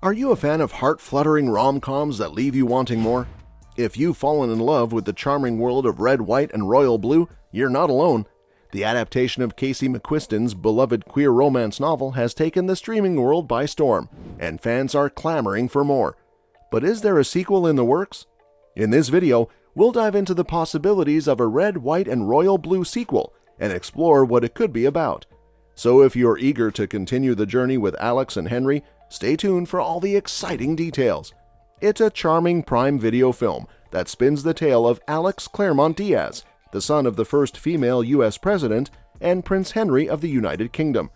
Are you a fan of heart-fluttering rom-coms that leave you wanting more? If you've fallen in love with the charming world of red, white, and royal blue, you're not alone. The adaptation of Casey McQuiston's beloved queer romance novel has taken the streaming world by storm, and fans are clamoring for more. But is there a sequel in the works? In this video, we'll dive into the possibilities of a red, white, and royal blue sequel and explore what it could be about. So if you're eager to continue the journey with Alex and Henry, stay tuned for all the exciting details. It's a charming Prime Video film that spins the tale of Alex Claremont Diaz, the son of the first female U.S. president, and Prince Henry of the United Kingdom.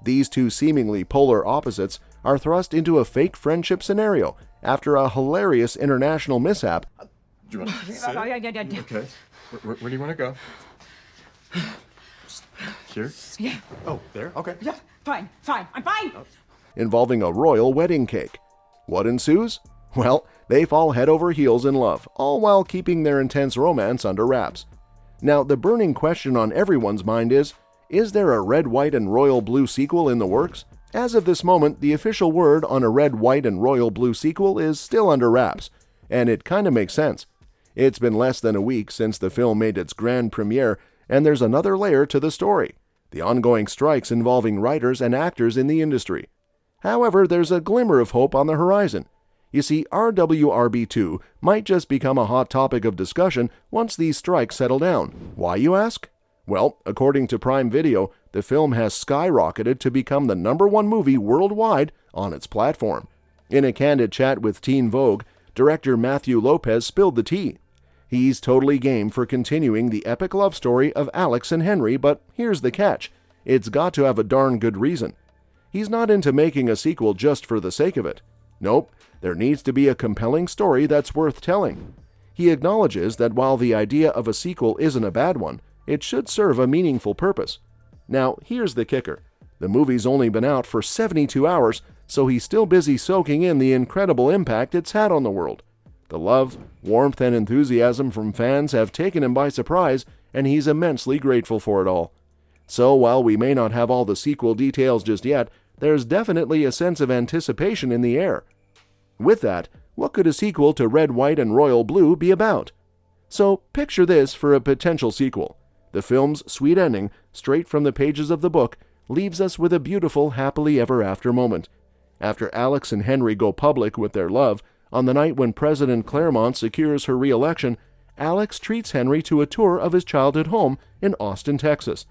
These two seemingly polar opposites are thrust into a fake friendship scenario after a hilarious international mishap. Do you want to sit? Okay. Where do you want to go? Here? Yeah. Oh, there? Okay. Yeah, fine, I'm fine. Involving a royal wedding cake. What ensues? Well, they fall head over heels in love, all while keeping their intense romance under wraps. Now, the burning question on everyone's mind is there a red, white, and royal blue sequel in the works? As of this moment, the official word on a red, white, and royal blue sequel is still under wraps, and it kinda makes sense. It's been less than a week since the film made its grand premiere, and there's another layer to the story: the ongoing strikes involving writers and actors in the industry. However, there's a glimmer of hope on the horizon. You see, RWRB2 might just become a hot topic of discussion once these strikes settle down. Why, you ask? Well, according to Prime Video, the film has skyrocketed to become the #1 movie worldwide on its platform. In a candid chat with Teen Vogue, director Matthew Lopez spilled the tea. He's totally game for continuing the epic love story of Alex and Henry, but here's the catch: it's got to have a darn good reason. He's not into making a sequel just for the sake of it. Nope, there needs to be a compelling story that's worth telling. He acknowledges that while the idea of a sequel isn't a bad one, it should serve a meaningful purpose. Now, here's the kicker. The movie's only been out for 72 hours, so he's still busy soaking in the incredible impact it's had on the world. The love, warmth, and enthusiasm from fans have taken him by surprise, and he's immensely grateful for it all. So while we may not have all the sequel details just yet, there's definitely a sense of anticipation in the air. With that, what could a sequel to Red, White, and Royal Blue be about? So picture this for a potential sequel. The film's sweet ending, straight from the pages of the book, leaves us with a beautiful happily ever after moment. After Alex and Henry go public with their love, on the night when President Claremont secures her re-election, Alex treats Henry to a tour of his childhood home in Austin, Texas.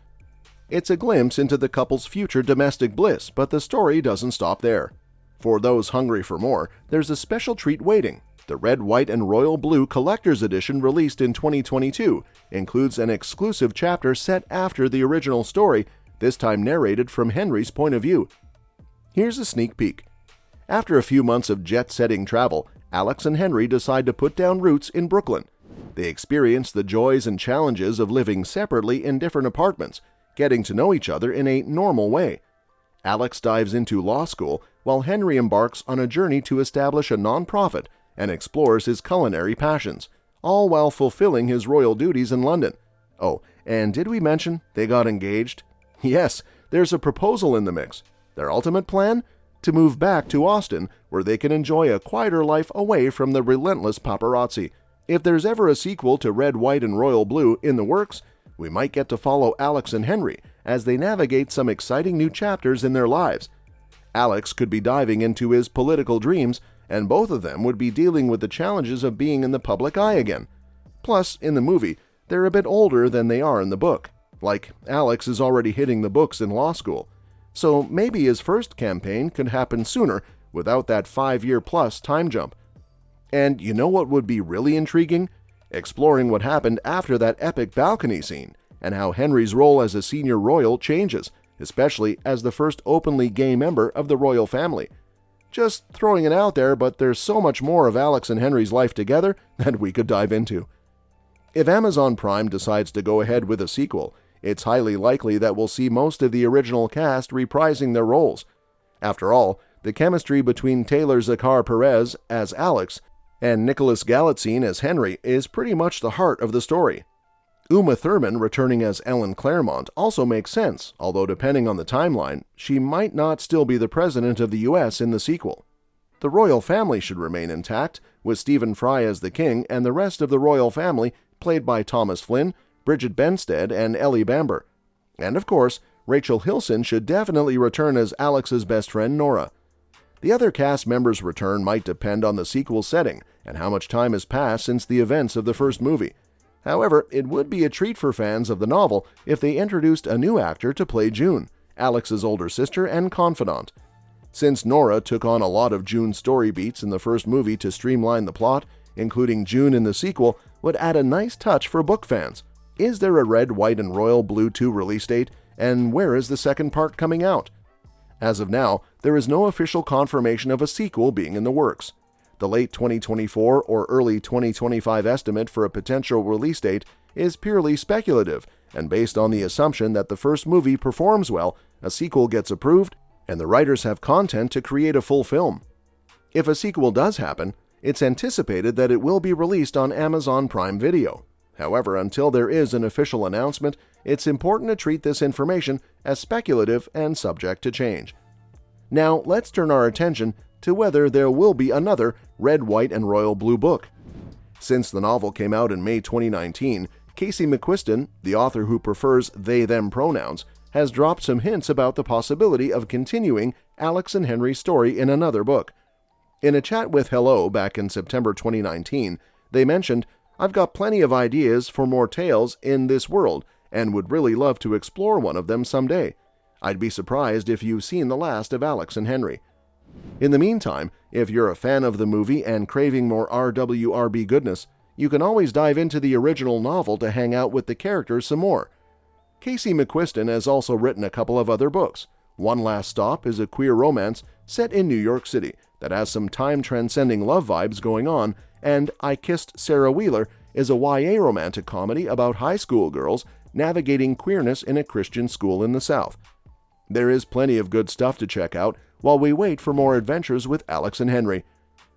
It's a glimpse into the couple's future domestic bliss, but the story doesn't stop there. For those hungry for more, there's a special treat waiting. The Red, White, and Royal Blue Collector's Edition, released in 2022, includes an exclusive chapter set after the original story, this time narrated from Henry's point of view. Here's a sneak peek. After a few months of jet-setting travel, Alex and Henry decide to put down roots in Brooklyn. They experience the joys and challenges of living separately in different apartments, getting to know each other in a normal way. Alex dives into law school, while Henry embarks on a journey to establish a non-profit and explores his culinary passions, all while fulfilling his royal duties in London. Oh, and did we mention they got engaged? Yes, there's a proposal in the mix. Their ultimate plan? To move back to Austin, where they can enjoy a quieter life away from the relentless paparazzi. If there's ever a sequel to Red, White, and Royal Blue in the works, we might get to follow Alex and Henry as they navigate some exciting new chapters in their lives. Alex could be diving into his political dreams, and both of them would be dealing with the challenges of being in the public eye again. Plus, in the movie, they're a bit older than they are in the book. Like, Alex is already hitting the books in law school. So maybe his first campaign could happen sooner without that 5-year-plus time jump. And you know what would be really intriguing? Exploring what happened after that epic balcony scene, and how Henry's role as a senior royal changes, especially as the first openly gay member of the royal family. Just throwing it out there, but there's so much more of Alex and Henry's life together that we could dive into. If Amazon Prime decides to go ahead with a sequel, it's highly likely that we'll see most of the original cast reprising their roles. After all, the chemistry between Taylor Zakhar Perez as Alex and Nicholas Galitzine as Henry is pretty much the heart of the story. Uma Thurman returning as Ellen Claremont also makes sense, although depending on the timeline, she might not still be the president of the US in the sequel. The royal family should remain intact, with Stephen Fry as the king and the rest of the royal family played by Thomas Flynn, Bridget Benstead, and Ellie Bamber. And of course, Rachel Hilson should definitely return as Alex's best friend Nora. The other cast members' return might depend on the sequel's setting and how much time has passed since the events of the first movie. However, it would be a treat for fans of the novel if they introduced a new actor to play June, Alex's older sister and confidant. Since Nora took on a lot of June's story beats in the first movie to streamline the plot, including June in the sequel would add a nice touch for book fans. Is there a Red, White, and Royal Blue 2 release date, and where is the second part coming out? As of now, there is no official confirmation of a sequel being in the works. The late 2024 or early 2025 estimate for a potential release date is purely speculative and based on the assumption that the first movie performs well, a sequel gets approved, and the writers have content to create a full film. If a sequel does happen, it's anticipated that it will be released on Amazon Prime Video. However, until there is an official announcement, it's important to treat this information as speculative and subject to change. Now, let's turn our attention to whether there will be another Red, White, and Royal Blue book. Since the novel came out in May 2019, Casey McQuiston, the author who prefers they-them pronouns, has dropped some hints about the possibility of continuing Alex and Henry's story in another book. In a chat with Hello back in September 2019, they mentioned, "I've got plenty of ideas for more tales in this world and would really love to explore one of them someday. I'd be surprised if you've seen the last of Alex and Henry." In the meantime, if you're a fan of the movie and craving more RWRB goodness, you can always dive into the original novel to hang out with the characters some more. Casey McQuiston has also written a couple of other books. One Last Stop is a queer romance set in New York City that has some time-transcending love vibes going on, and I Kissed Sarah Wheeler is a YA romantic comedy about high school girls navigating queerness in a Christian school in the South. There is plenty of good stuff to check out while we wait for more adventures with Alex and Henry.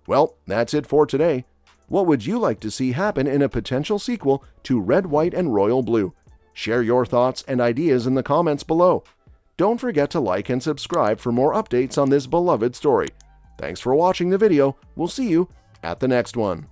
Well, that's it for today. What would you like to see happen in a potential sequel to Red, White, and Royal Blue? Share your thoughts and ideas in the comments below. Don't forget to like and subscribe for more updates on this beloved story. Thanks for watching the video. We'll see you at the next one.